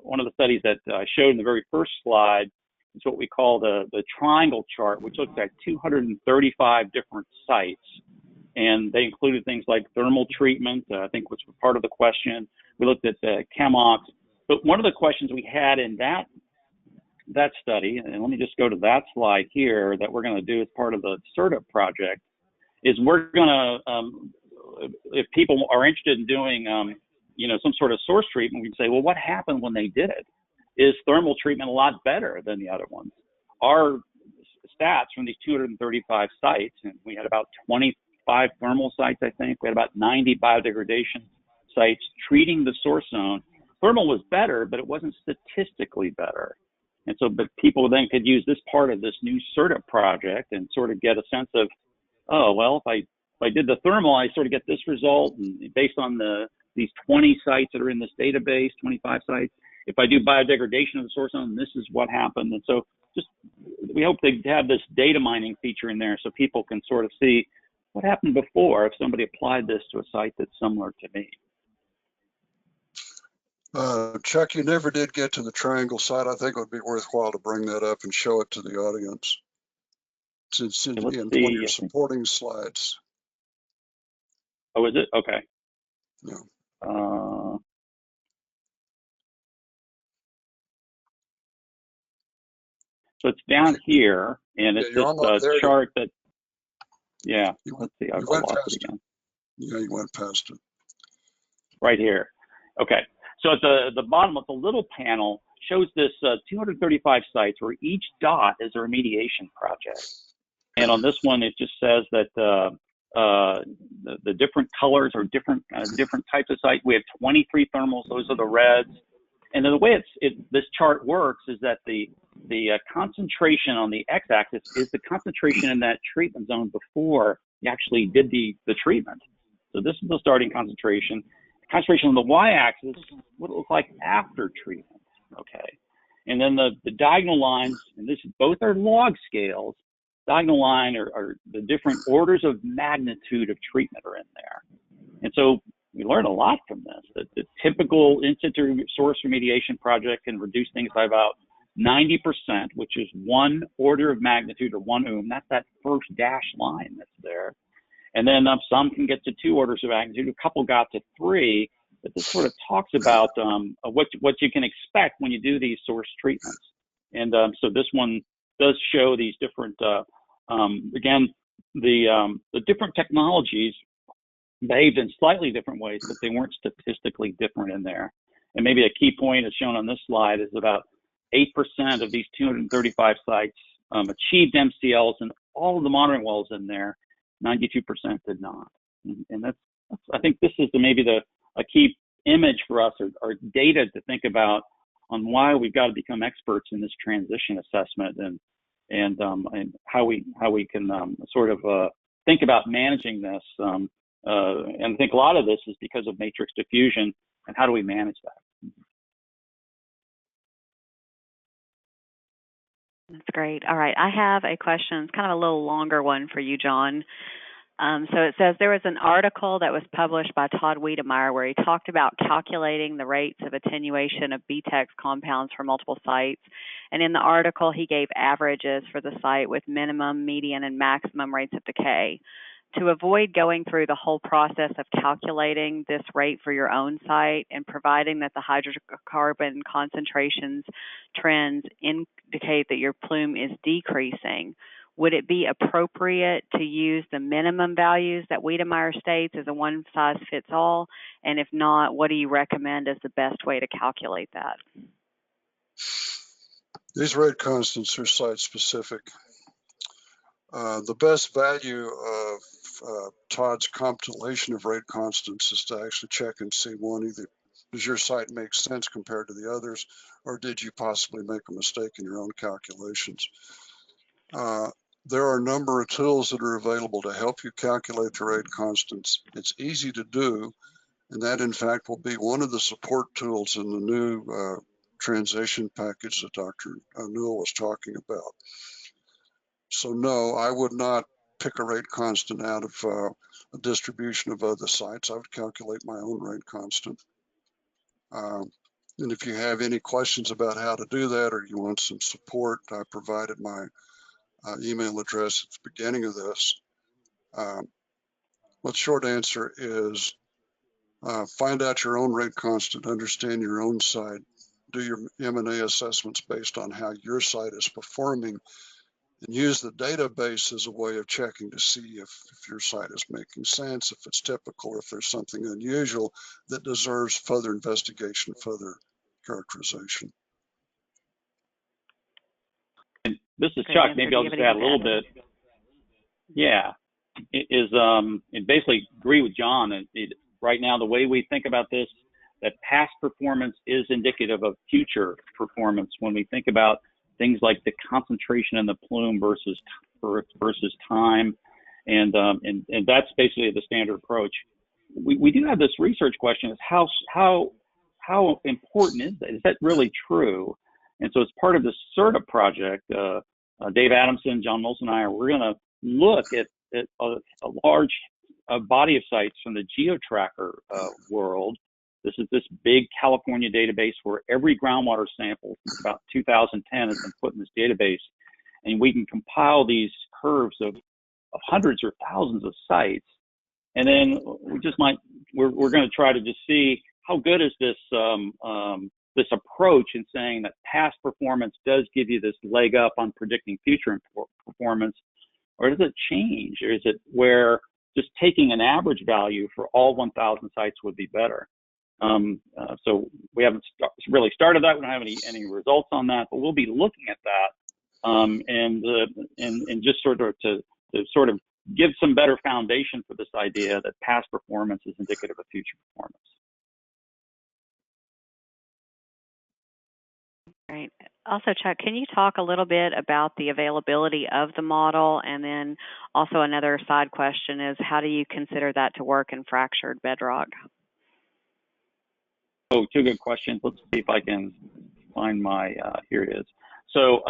one of the studies that I showed in the very first slide is what we call the triangle chart, which looks at 235 different sites, and they included things like thermal treatment, I think, which was part of the question. We looked at chemox, but one of the questions we had in that study, and let me just go to that slide here that we're going to do as part of the CERTA project, is we're going to, if people are interested in doing, some sort of source treatment, we can say, well, what happened when they did it? Is thermal treatment a lot better than the other ones? Our stats from these 235 sites, and we had about 25 thermal sites, I think. We had about 90 biodegradation sites treating the source zone. Thermal was better, but it wasn't statistically better. And so, but people then could use this part of this new CERTA project and sort of get a sense of, oh, well, if I did the thermal, I sort of get this result, and based on these 20 sites that are in this database, 25 sites, if I do biodegradation of the source zone, this is what happened. And so we hope to have this data mining feature in there so people can sort of see what happened before if somebody applied this to a site that's similar to me. Chuck, you never did get to the triangle site. I think it would be worthwhile to bring that up and show it to the audience. It's in one of your supporting slides. Oh, is it? Okay. Yeah. So it's down here, and it's this chart that, yeah, let's see, I've lost it again. Yeah, you went past it. Right here. Okay. So at the bottom of the little panel shows this 235 sites where each dot is a remediation project. And on this one, it just says that the different colors are different types of sites. We have 23 thermals; those are the reds. And then the way this chart works is that the concentration on the x-axis is the concentration in that treatment zone before you actually did the treatment. So this is the starting concentration. Concentration on the y-axis, what it looks like after treatment. Okay, and then the diagonal lines, and both are log scales. Diagonal line are the different orders of magnitude of treatment are in there. And so we learned a lot from this. That the typical in-situ source remediation project can reduce things by about 90%, which is 1 order of magnitude or 1 ohm. That's that first dashed line that's there. And then some can get to 2 orders of magnitude. A couple got to 3. But this sort of talks about what you can expect when you do these source treatments. And so this one does show these different, again, the different technologies behaved in slightly different ways, but they weren't statistically different in there. And maybe a key point is shown on this slide is about 8% of these 235 sites achieved MCLs, and all of the monitoring wells in there, 92% did not. And that's I think this is maybe a key image for us, or data to think about on why we've got to become experts in this transition assessment, and how we can sort of think about managing this. And I think a lot of this is because of matrix diffusion, and how do we manage that? That's great. All right, I have a question. It's kind of a little longer one for you, John. So it says there was an article that was published by Todd Wiedemeyer where he talked about calculating the rates of attenuation of BTEX compounds for multiple sites. And in the article, he gave averages for the site with minimum, median, and maximum rates of decay. To avoid going through the whole process of calculating this rate for your own site and providing that the hydrocarbon concentrations trends indicate that your plume is decreasing, would it be appropriate to use the minimum values that Wiedemeyer states as a one-size-fits-all? And if not, what do you recommend as the best way to calculate that? These rate constants are site-specific. The best value of Todd's compilation of rate constants is to actually check and see, one, either does your site make sense compared to the others, or did you possibly make a mistake in your own calculations? There are a number of tools that are available to help you calculate the rate constants. It's easy to do, and that in fact will be one of the support tools in the new transition package that Dr. Newell was talking about. So no, I would not pick a rate constant out of a distribution of other sites. I would calculate my own rate constant. And if you have any questions about how to do that, or you want some support, I provided my email address at the beginning of this. Well, the short answer is find out your own rate constant, understand your own site, do your M&A assessments based on how your site is performing, and use the database as a way of checking to see if your site is making sense, if it's typical, if there's something unusual that deserves further investigation, further characterization. And this is Chuck. Maybe I'll just add a little bit. Yeah, it basically agree with John. Right now, the way we think about this, that past performance is indicative of future performance when we think about things like the concentration in the plume versus time, and that's basically the standard approach. We do have this research question: is how important is that? Is that really true? And so, as part of the CERTA project, Dave Adamson, John Wilson, and we're going to look at a large body of sites from the GeoTracker world. This is this big California database where every groundwater sample since about 2010 has been put in this database, and we can compile these curves of hundreds or thousands of sites, and then we're going to try to just see how good is this this approach in saying that past performance does give you this leg up on predicting future performance, or does it change, or is it where just taking an average value for all 1,000 sites would be better? So we haven't really started that. We don't have any results on that, but we'll be looking at that and just sort of to sort of give some better foundation for this idea that past performance is indicative of future performance. Great. Also, Chuck, can you talk a little bit about the availability of the model? And then also another side question is, how do you consider that to work in fractured bedrock? Oh, two good questions. Let's see if I can find my, here it is. So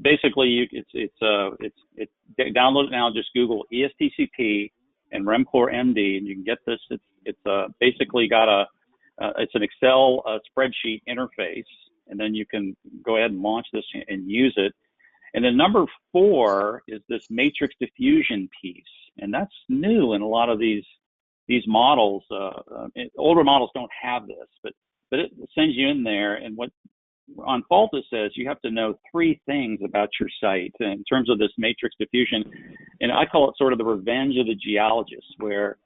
basically, download it now. Just Google ESTCP and REMChlor MD, and you can get this. It's basically got it's an Excel spreadsheet interface, and then you can go ahead and launch this and use it. And then number 4 is this matrix diffusion piece, and that's new in a lot of these models. Older models don't have this, but it sends you in there, and what on Falta says you have to know 3 things about your site in terms of this matrix diffusion, and I call it sort of the revenge of the geologist, where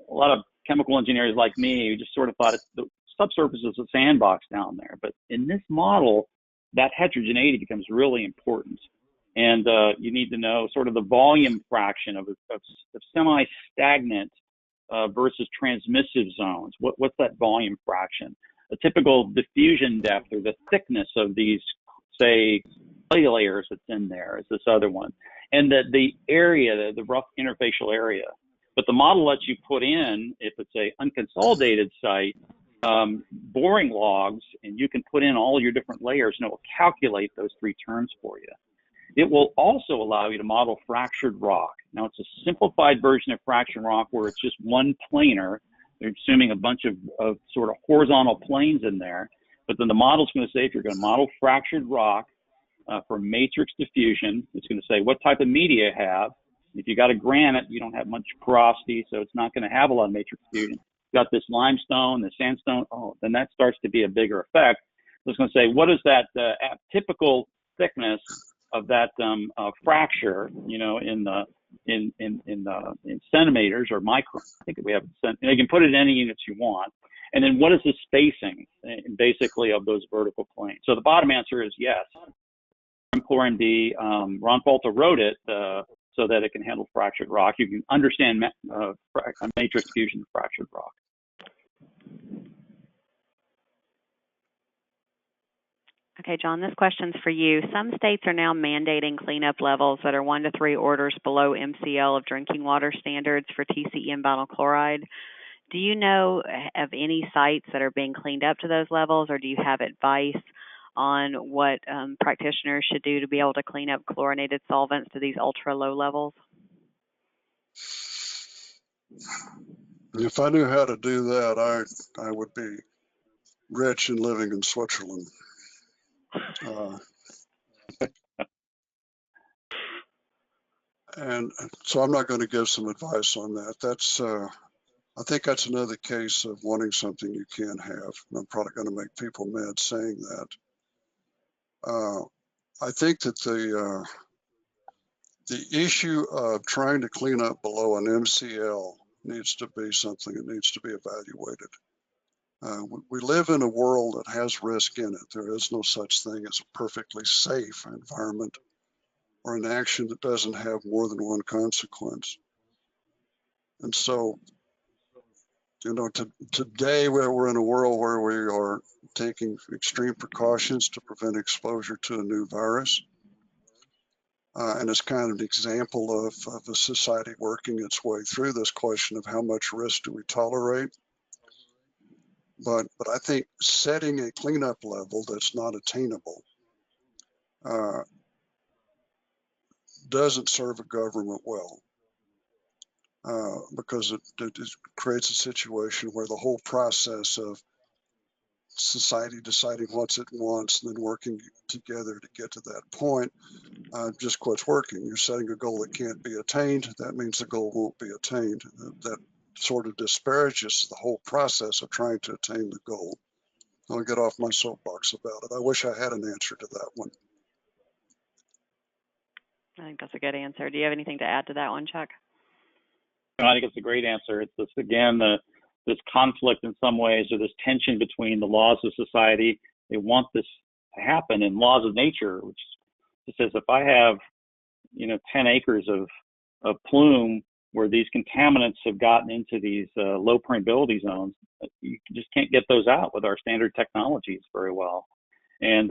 a lot of chemical engineers like me just sort of thought the subsurface is a sandbox down there. But in this model, that heterogeneity becomes really important, and you need to know sort of the volume fraction of semi-stagnant versus transmissive zones. What's that volume fraction? A typical diffusion depth, or the thickness of these, say, clay layers that's in there, is this other one. And the area, the rough interfacial area. But the model lets you put in, if it's a unconsolidated site, boring logs, and you can put in all your different layers, and it will calculate those 3 terms for you. It will also allow you to model fractured rock. Now, it's a simplified version of fractured rock where it's just one planar. They're assuming a bunch of sort of horizontal planes in there. But then the model's going to say, if you're going to model fractured rock for matrix diffusion, it's going to say what type of media you have. If you got a granite, you don't have much porosity, so it's not going to have a lot of matrix diffusion. You got this limestone, the sandstone, then that starts to be a bigger effect. So it's going to say, what is that typical thickness of that fracture, you know, in centimeters or micron. I think we have, and you can put it in any units you want. And then what is the spacing, basically, of those vertical planes? So the bottom answer is yes. Remedies D, Ron Falta wrote it so that it can handle fractured rock. You can understand matrix fusion of fractured rock. Okay, John, this question's for you. Some states are now mandating cleanup levels that are 1 to 3 orders below MCL of drinking water standards for TCE and vinyl chloride. Do you know of any sites that are being cleaned up to those levels, or do you have advice on what practitioners should do to be able to clean up chlorinated solvents to these ultra low levels? If I knew how to do that, I would be rich and living in Switzerland. And so I'm not going to give some advice on that. That's I think that's another case of wanting something you can't have. And I'm probably going to make people mad saying that. I think that the issue of trying to clean up below an MCL needs to be something that needs to be evaluated. We live in a world that has risk in it. There is no such thing as a perfectly safe environment or an action that doesn't have more than one consequence. And so, you know, today we're in a world where we are taking extreme precautions to prevent exposure to a new virus. And it's kind of an example of a society working its way through this question of how much risk do we tolerate. But I think setting a cleanup level that's not attainable doesn't serve a government well, because it creates a situation where the whole process of society deciding what it wants and then working together to get to that point just quits working. You're setting a goal that can't be attained. That means the goal won't be attained. That sort of disparages the whole process of trying to attain the goal. I'll get off my soapbox about it. I wish I had an answer to that one. I think that's a good answer. Do you have anything to add to that one, Chuck? I think it's a great answer. It's this, again, this conflict in some ways, or this tension between the laws of society. They want this to happen, and laws of nature, which says if I have 10 acres of plume where these contaminants have gotten into these low permeability zones, you just can't get those out with our standard technologies very well. And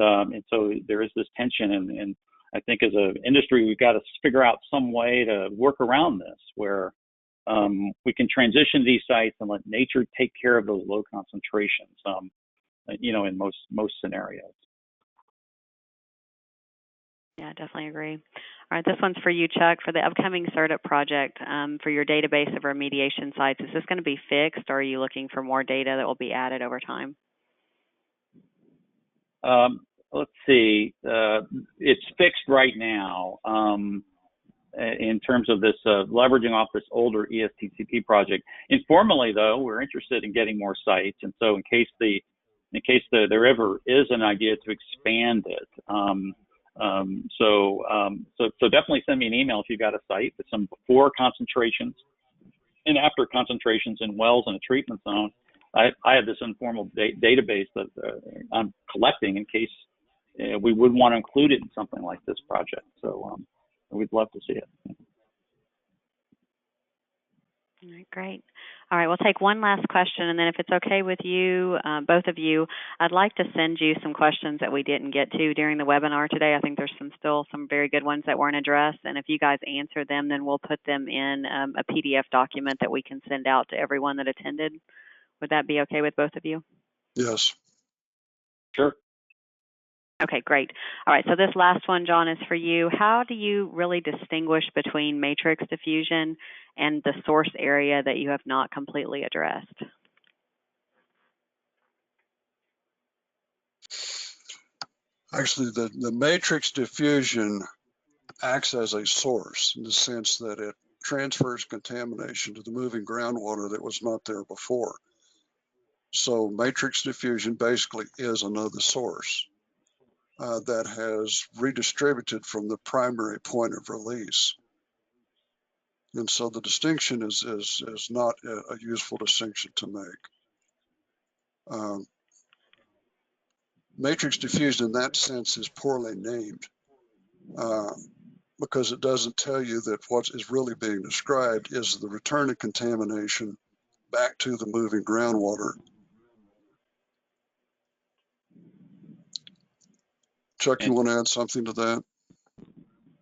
so there is this tension, and I think as an industry, we've got to figure out some way to work around this, where we can transition these sites and let nature take care of those low concentrations, in most scenarios. Yeah, definitely agree. All right, this one's for you, Chuck. For the upcoming CERTIP project, for your database of remediation sites, is this going to be fixed, or are you looking for more data that will be added over time? Let's see. It's fixed right now in terms of this leveraging off this older ESTCP project. Informally, though, we're interested in getting more sites, and so in case there ever is an idea to expand it. So definitely send me an email if you got a site with some before concentrations and after concentrations in wells in a treatment zone. I have this informal database that I'm collecting in case we would want to include it in something like this project. So we'd love to see it. All right, great. All right, we'll take one last question, and then if it's okay with you, both of you, I'd like to send you some questions that we didn't get to during the webinar today. I think there's still some very good ones that weren't addressed, and if you guys answer them, then we'll put them in a PDF document that we can send out to everyone that attended. Would that be okay with both of you? Yes. Sure. Okay, great. All right, so this last one, John, is for you. How do you really distinguish between matrix diffusion and the source area that you have not completely addressed? Actually, the matrix diffusion acts as a source in the sense that it transfers contamination to the moving groundwater that was not there before. So matrix diffusion basically is another source that has redistributed from the primary point of release. And so the distinction is not a useful distinction to make. Matrix diffusion in that sense is poorly named because it doesn't tell you that what is really being described is the return of contamination back to the moving groundwater. Chuck, you want to add something to that?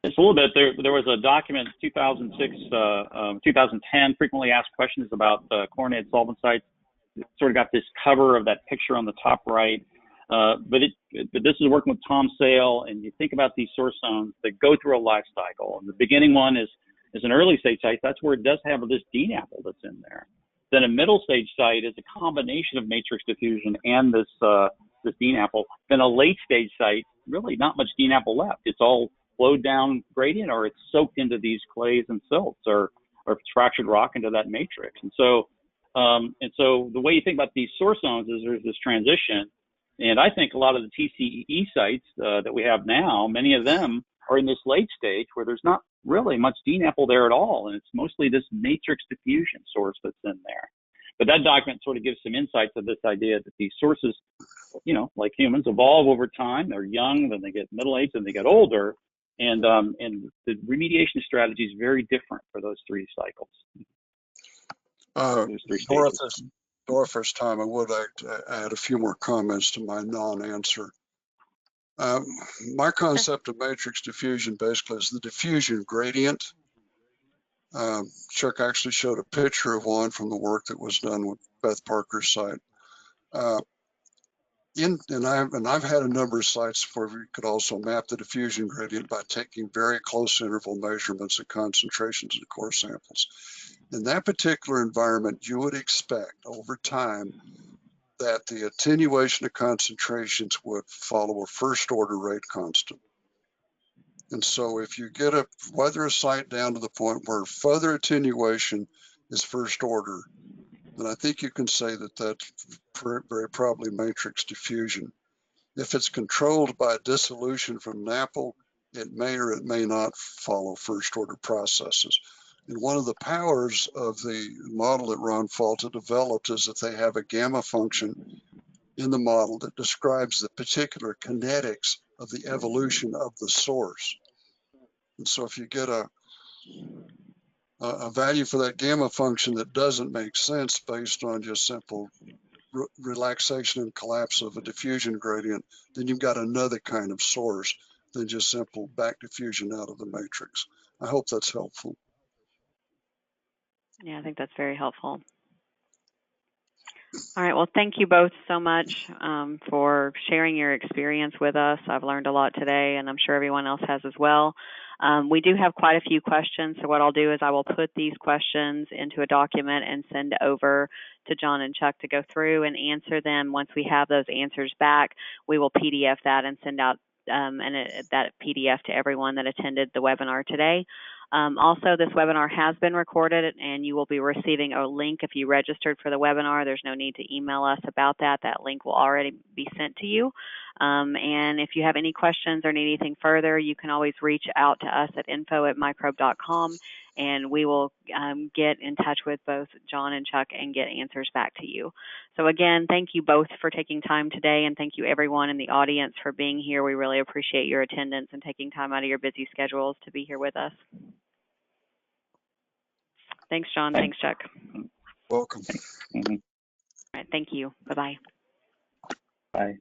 It's a little bit. There was a document, 2006, 2010, frequently asked questions about chlorinated solvent sites. It sort of got this cover of that picture on the top right. But this is working with Tom Sale, and you think about these source zones that go through a life cycle. And the beginning one is an early stage site. That's where it does have this Dean apple that's in there. Then a middle stage site is a combination of matrix diffusion and this Dean apple. Then a late stage site, really not much Dean apple left. It's all flowed down gradient, or it's soaked into these clays and silts, or fractured rock into that matrix. And so the way you think about these source zones is there's this transition. And I think a lot of the TCE sites that we have now, many of them are in this late stage where there's not really much Dean apple there at all. And it's mostly this matrix diffusion source that's in there. But that document sort of gives some insight to this idea that these sources, like humans, evolve over time. They're young, then they get middle-aged, then they get older. And the remediation strategy is very different for those three cycles. Dorothy's time, I would like to add a few more comments to my non-answer. My concept of matrix diffusion basically is the diffusion gradient. Chuck actually showed a picture of one from the work that was done with Beth Parker's site. And I've had a number of sites where we could also map the diffusion gradient by taking very close interval measurements of concentrations in core samples. In that particular environment, you would expect over time that the attenuation of concentrations would follow a first order rate constant. And so if you get weather a site down to the point where further attenuation is first order, then I think you can say that that's very probably matrix diffusion. If it's controlled by dissolution from NAPL, it may or it may not follow first order processes. And one of the powers of the model that Ron Falta developed is that they have a gamma function in the model that describes the particular kinetics of the evolution of the source. And so if you get a value for that gamma function that doesn't make sense based on just simple relaxation and collapse of a diffusion gradient, then you've got another kind of source than just simple back diffusion out of the matrix. I hope that's helpful. Yeah, I think that's very helpful. All right, well, thank you both so much for sharing your experience with us. I've learned a lot today, and I'm sure everyone else has as well. We do have quite a few questions, so what I'll do is I will put these questions into a document and send over to John and Chuck to go through and answer them. Once we have those answers back, we will PDF that and send out that PDF to everyone that attended the webinar today. Also, this webinar has been recorded, and you will be receiving a link if you registered for the webinar. There's no need to email us about that. That link will already be sent to you. And if you have any questions or need anything further, you can always reach out to us at info@microbe.com, and we will get in touch with both John and Chuck and get answers back to you. So again, thank you both for taking time today, and thank you everyone in the audience for being here. We really appreciate your attendance and taking time out of your busy schedules to be here with us. Thanks, John. Thanks, Chuck. Welcome. Mm-hmm. All right, thank you. Bye-bye. Bye.